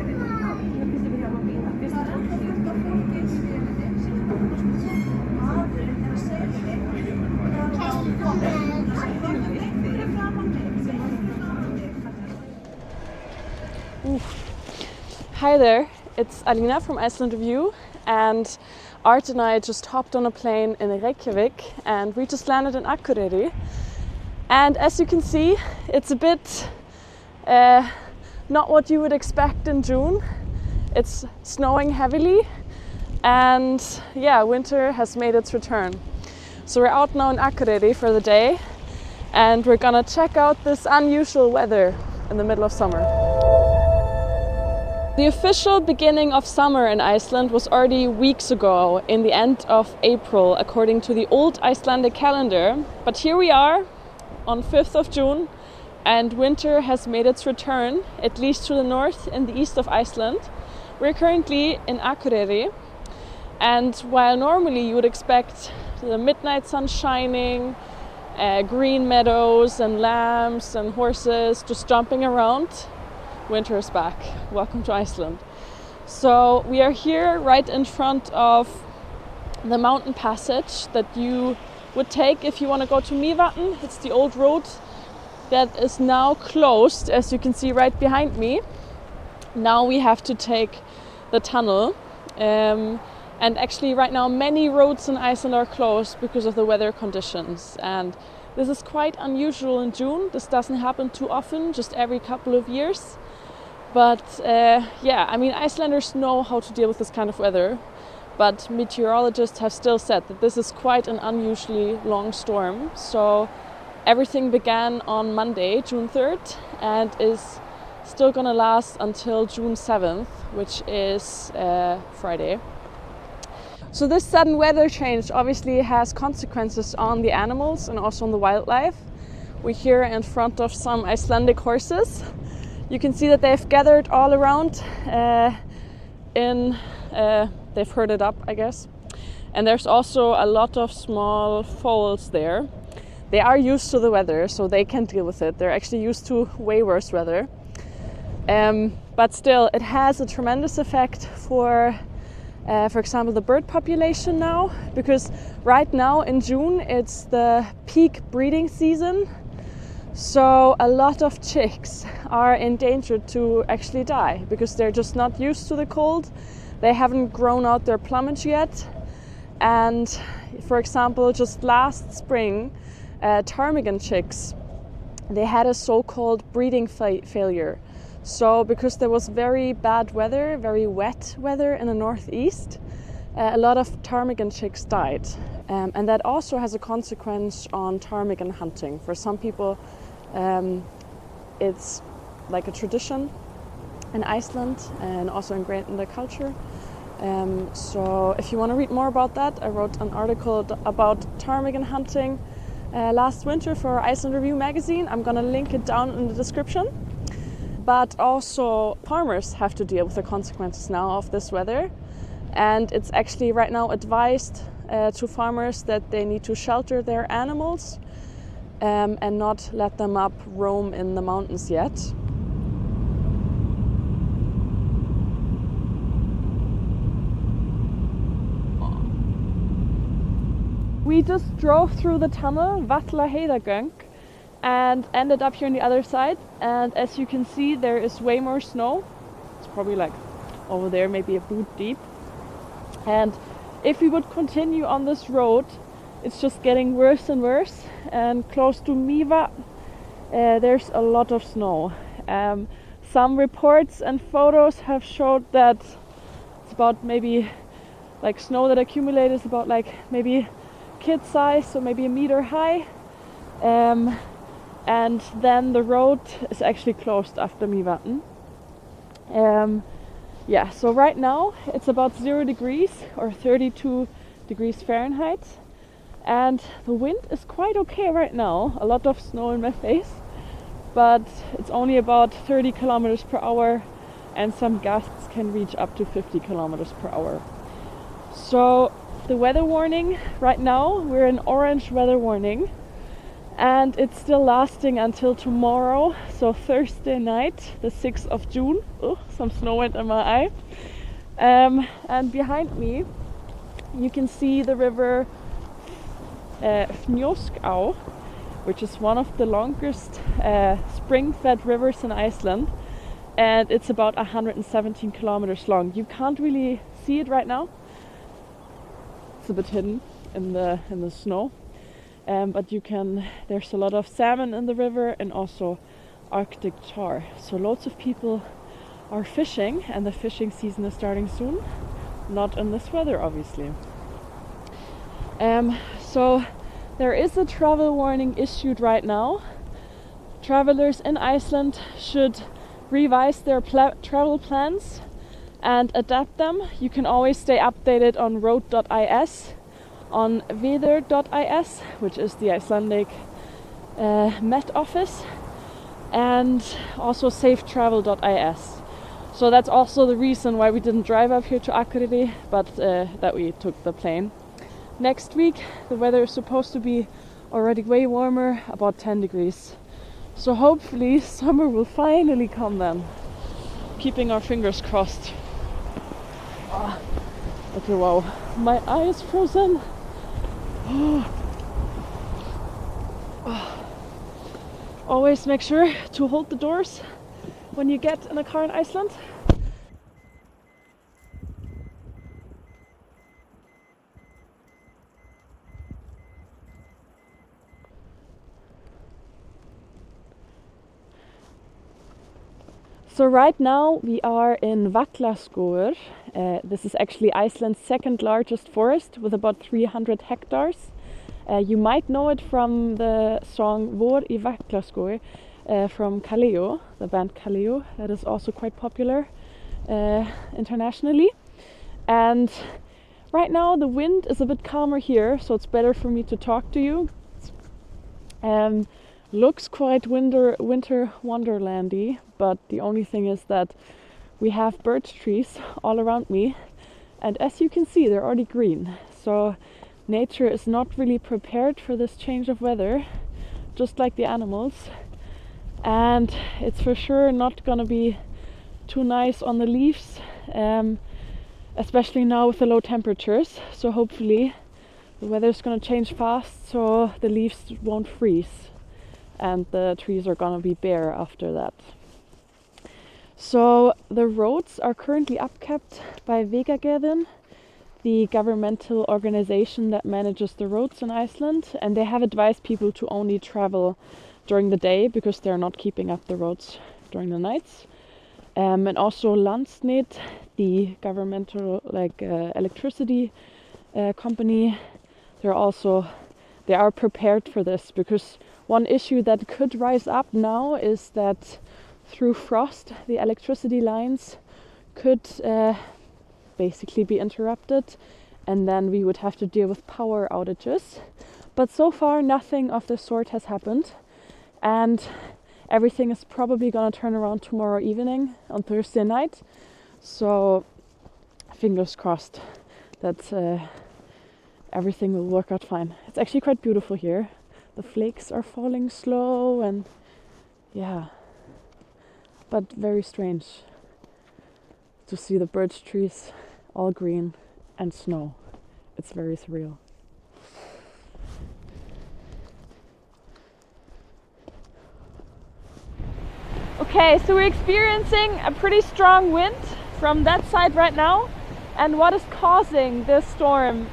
Hi there, it's Alina from Iceland Review, and Art and I just hopped on a plane in Reykjavik and we just landed in Akureyri. And as you can see, it's a bit not what you would expect in June. It's snowing heavily and yeah, winter has made its return. So we're out now in Akureyri for the day and we're gonna check out this unusual weather in the middle of summer. The official beginning of summer in Iceland was already weeks ago, in the end of April, according to the old Icelandic calendar. But here we are on 5th of June and winter has made its return, at least to the north and the east of Iceland. We're currently in Akureyri, and while normally you would expect the midnight sun shining, green meadows and lambs and horses just jumping around, winter is back. Welcome to Iceland. So we are here right in front of the mountain passage that you would take if you want to go to Mývatn. It's the old road that is now closed, as you can see right behind me. Now we have to take the tunnel. And actually right now many roads in Iceland are closed because of the weather conditions. And this is quite unusual in June. This doesn't happen too often, just every couple of years. But yeah, I mean, Icelanders know how to deal with this kind of weather, but meteorologists have still said that this is quite an unusually long storm. So everything began on Monday, June 3rd, and is still gonna last until June 7th, which is Friday. So this sudden weather change obviously has consequences on the animals and also on the wildlife. We're here in front of some Icelandic horses. You can see that they've gathered all around they've herded up, I guess. And there's also a lot of small foals there. They are used to the weather, so they can deal with it. They're actually used to way worse weather. But still, it has a tremendous effect for example, the bird population now, because right now in June, it's the peak breeding season. So a lot of chicks are endangered to actually die because they're just not used to the cold. They haven't grown out their plumage yet. And for example, just last spring, ptarmigan chicks, they had a so-called breeding failure. So because there was very bad weather, very wet weather in the northeast, a lot of ptarmigan chicks died. And that also has a consequence on ptarmigan hunting. For some people, it's like a tradition in Iceland and also ingrained in the culture. So if you want to read more about that, I wrote an article about ptarmigan hunting last winter for Iceland Review magazine. I'm going to link it down in the description. But also farmers have to deal with the consequences now of this weather. And it's actually right now advised to farmers that they need to shelter their animals and not let them roam in the mountains yet. We just drove through the tunnel, Vallaheidagöng, and ended up here on the other side. And as you can see, there is way more snow. It's probably like over there, maybe a boot deep. And if we would continue on this road, it's just getting worse and worse. And close to Mývatn, there's a lot of snow. Some reports and photos have showed that it's about maybe like snow that accumulated is about like maybe kid size, so maybe a meter high. And then the road is actually closed after Mývatn. Yeah, so right now it's about 0 degrees or 32 degrees Fahrenheit. And the wind is quite okay right now. A lot of snow in my face, but it's only about 30 kilometers per hour, and some gusts can reach up to 50 kilometers per hour. So the weather warning right now, we're in orange weather warning. and it's still lasting until tomorrow, so Thursday night, the 6th of June. Oh, some snow went in my eye. And behind me you can see the river Snowstorm, which is one of the longest spring-fed rivers in Iceland, and it's about 117 kilometers long. You can't really see it right now. It's a bit hidden in the snow, but you can. There's a lot of salmon in the river and also Arctic char. So lots of people are fishing, and the fishing season is starting soon. Not in this weather, obviously. So there is a travel warning issued right now. Travelers in Iceland should revise their travel plans and adapt them. You can always stay updated on road.is, on weather.is, which is the Icelandic Met Office, and also safetravel.is. So that's also the reason why we didn't drive up here to Akureyri, but that we took the plane. Next week the weather is supposed to be already way warmer, about 10 degrees. So hopefully summer will finally come then. Keeping our fingers crossed. Okay, wow, my eye is frozen. Always make sure to hold the doors when you get in a car in Iceland. So right now we are in Vallaskógur. This is actually Iceland's second largest forest with about 300 hectares. You might know it from the song Vor í Vallaskógur from Kaleo, the band Kaleo, that is also quite popular internationally. And right now the wind is a bit calmer here, so it's better for me to talk to you. Looks quite winter wonderlandy, but the only thing is that we have birch trees all around me, and as you can see they're already green. So nature is not really prepared for this change of weather, just like the animals, and it's for sure not gonna be too nice on the leaves, especially now with the low temperatures. So hopefully the weather's gonna change fast so the leaves won't freeze and the trees are gonna be bare after that. So the roads are currently upkept by Vegagerðin, the governmental organization that manages the roads in Iceland, and they have advised people to only travel during the day because they're not keeping up the roads during the nights. And also Landsnet, the governmental electricity company, they are prepared for this, because one issue that could rise up now is that through frost the electricity lines could basically be interrupted, and then we would have to deal with power outages. But so far nothing of the sort has happened, and everything is probably gonna turn around tomorrow evening, on Thursday night. So fingers crossed that everything will work out fine. It's actually quite beautiful here. The flakes are falling slow, and yeah, but very strange to see the birch trees all green and snow. It's very surreal. Okay, so we're experiencing a pretty strong wind from that side right now, and what is causing this storm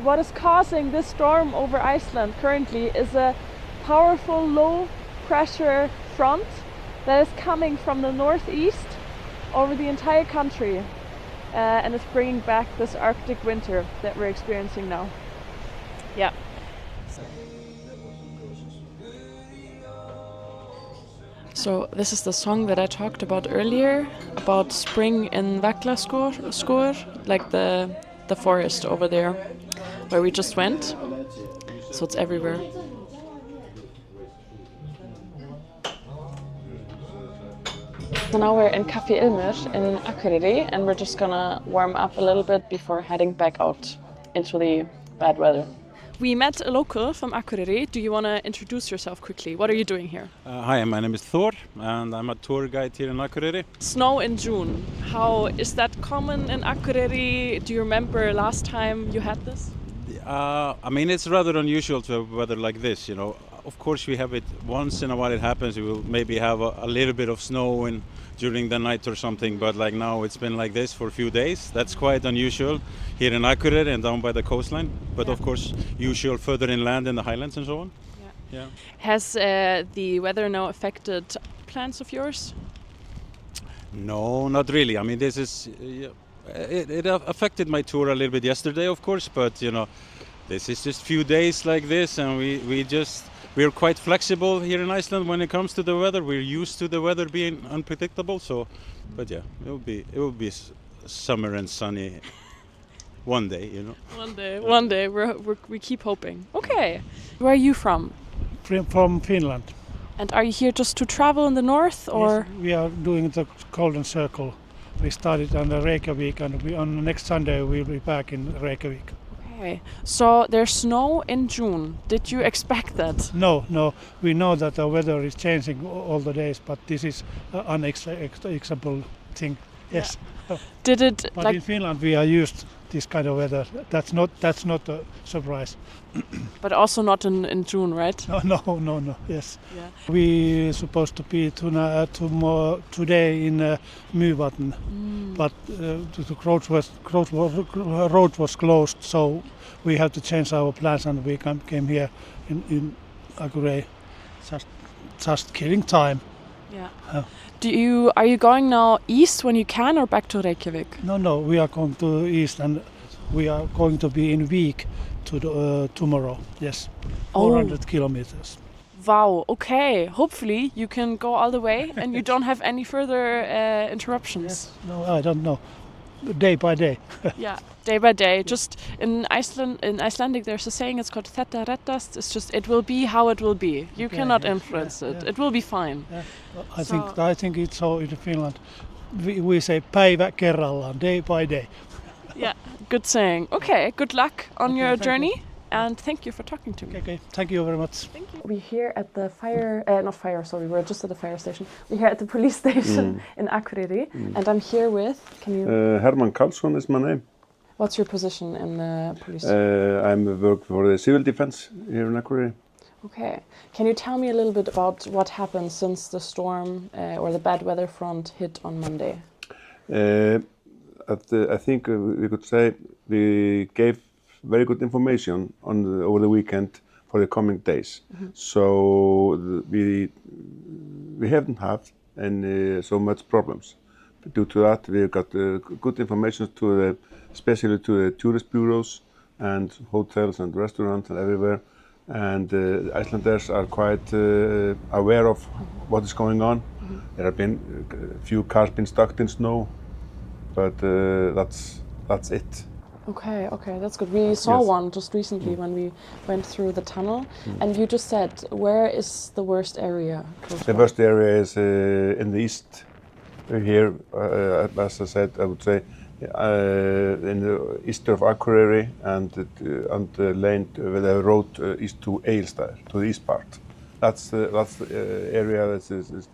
what is causing this storm over Iceland currently is a powerful low pressure front that is coming from the northeast over the entire country, and it's bringing back this Arctic winter that we're experiencing now. Yeah. So this is the song that I talked about earlier, about spring in Vallaskógur, like the forest over there where we just went. So it's everywhere. So now we're in Café Ilmur in Akureyri, and we're just gonna warm up a little bit before heading back out into the bad weather. We met a local from Akureyri. Do you want to introduce yourself quickly? What are you doing here? Hi, my name is Thor, and I'm a tour guide here in Akureyri. Snow in June. How is that common in Akureyri? Do you remember last time you had this? I mean, it's rather unusual to have weather like this, you know. Of course, we have it once in a while. It happens. We will maybe have a little bit of snow during the night or something, but like now it's been like this for a few days. That's quite unusual here in Akureyri and down by the coastline, but of course usual further inland in the highlands and so on. Yeah. Has the weather now affected plans of yours? No, not really. I mean, this is it affected my tour a little bit yesterday, of course, but you know, this is just few days like this, and we're quite flexible here in Iceland when it comes to the weather. We're used to the weather being unpredictable, so but yeah, it will be summer and sunny one day, you know. One day we keep hoping. Okay, where are you from? From Finland. And are you here just to travel in the north, or? Yes, we are doing the Golden Circle. We started on the Reykjavik, and on next Sunday we'll be back in Reykjavik. Okay, so there's snow in June. Did you expect that? No. We know that the weather is changing all the days, but this is an unacceptable thing. Yes. Yeah. Did it? But in Finland we are used this kind of weather. That's not a surprise. But also not in June, right? No. Yes. Yeah. We supposed to be today in Mývatn, but the road was closed, so we had to change our plans, and we came here in Akureyri, just killing time. Yeah. Are you going now east when you can, or back to Reykjavik? No. We are going to east, and we are going to be in week to tomorrow. Yes, 400 kilometers. Wow. Okay. Hopefully you can go all the way and you don't have any further interruptions. Yes. No, I don't know. Day by day. Yeah, day by day. Just in Icelandic, there's a saying. It's called "Þetta reddast." It's just it will be how it will be. You cannot influence it. Yeah. It will be fine. Yeah. I think it's so in Finland. We say päivä kerrallaan, day by day. Yeah, good saying. Okay, good luck on your journey, and thank you for talking to me. Okay, thank you very much. Thank you. We're here at the we're just at the fire station. We're here at the police station in Akureyri, and I'm here with, Herman Karlsson is my name. What's your position in the police? I'm work for the civil defense here in Akureyri. Okay. Can you tell me a little bit about what happened since the storm or the bad weather front hit on Monday? I think we could say we gave very good information over the weekend for the coming days. So we haven't had any so much problems. Due to that, we got good information especially to the tourist bureaus and hotels and restaurants and everywhere. And Icelanders are quite aware of what is going on. There have been a few cars been stuck in snow, but that's it. Okay, that's good. We saw one just recently when we went through the tunnel, and you just said, where is the worst area? The worst area is in the east. Here, as I said, I would say in the east of Akureyri and the lane where the road east to Egilsstaðir, to the east part. That's the area that is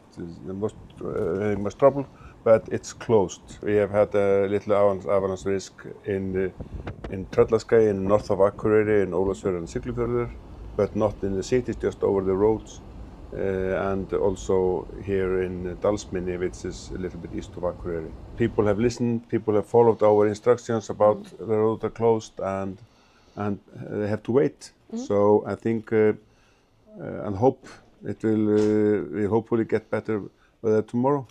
the most trouble. But it's closed. We have had a little avalanche risk in Tröllaskagi in north of Akureyri, in Ólafsfjörður and Siglufjörður, but not in the cities, just over the roads, and also here in Dalsmynni, which is a little bit east of Akureyri. People have listened, people have followed our instructions about the roads are closed, and they have to wait. So I think and hope it will hopefully get better weather tomorrow.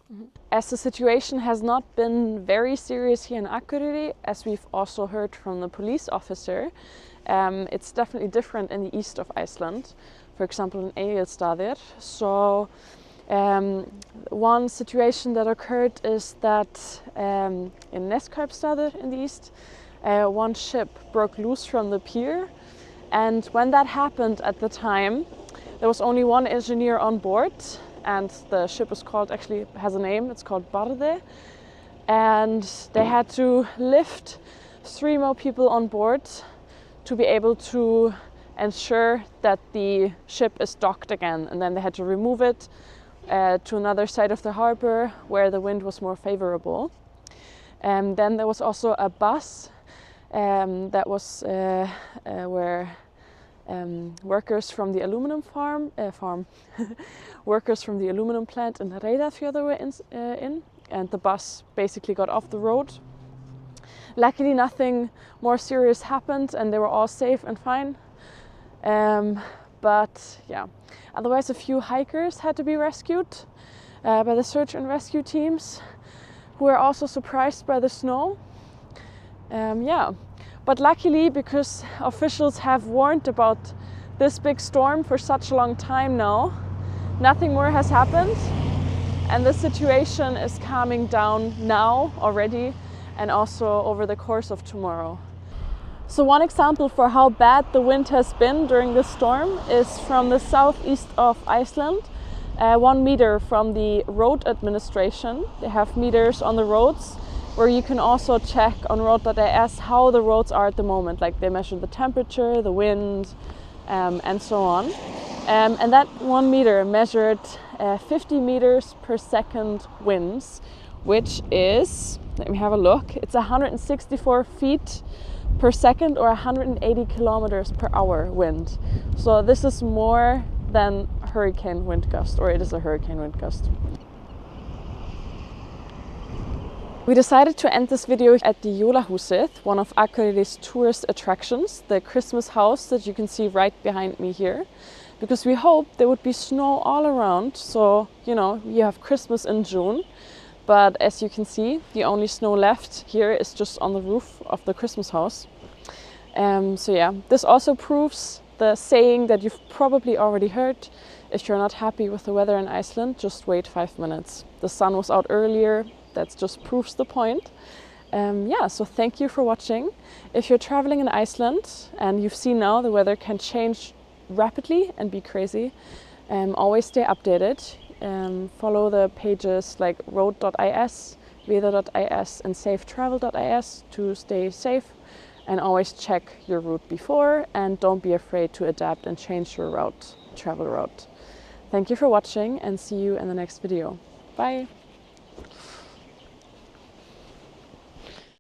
As the situation has not been very serious here in Akureyri, as we've also heard from the police officer, it's definitely different in the east of Iceland, for example in Egilsstaðir. So one situation that occurred is that in Neskaupstaður in the east, one ship broke loose from the pier, and when that happened at the time, there was only one engineer on board, and the ship is called, actually has a name, it's called Barði, and they had to lift 3 more people on board to be able to ensure that the ship is docked again, and then they had to remove it to another side of the harbor where the wind was more favorable. And then there was also a bus that was where workers from the aluminum workers from the aluminum plant in Reyðarfjörður were in, and the bus basically got off the road. Luckily, nothing more serious happened, and they were all safe and fine. But yeah, otherwise a few hikers had to be rescued by the search and rescue teams, who were also surprised by the snow. Yeah, but luckily, because officials have warned about this big storm for such a long time now, nothing more has happened, and the situation is calming down now already, and also over the course of tomorrow. So one example for how bad the wind has been during this storm is from the southeast of Iceland, 1 meter from the road administration. They have meters on the roads where you can also check on road.is how the roads are at the moment. Like they measure the temperature, the wind, and so on. And that 1 meter measured 50 meters per second winds, which is, let me have a look, it's 164 feet per second or 180 kilometers per hour wind. So this is more than hurricane wind gust, or it is a hurricane wind gust. We decided to end this video at the Jólahúsið, one of Akureyri's tourist attractions, the Christmas house that you can see right behind me here, because we hoped there would be snow all around. So, you know, you have Christmas in June, but as you can see, the only snow left here is just on the roof of the Christmas house. So yeah, this also proves the saying that you've probably already heard: if you're not happy with the weather in Iceland, just wait 5 minutes. The sun was out earlier. That just proves the point. Yeah, so thank you for watching. If you're traveling in Iceland and you've seen now the weather can change rapidly and be crazy, always stay updated. Follow the pages like road.is, weather.is and safetravel.is to stay safe, and always check your route before, and don't be afraid to adapt and change your travel route. Thank you for watching, and see you in the next video. Bye!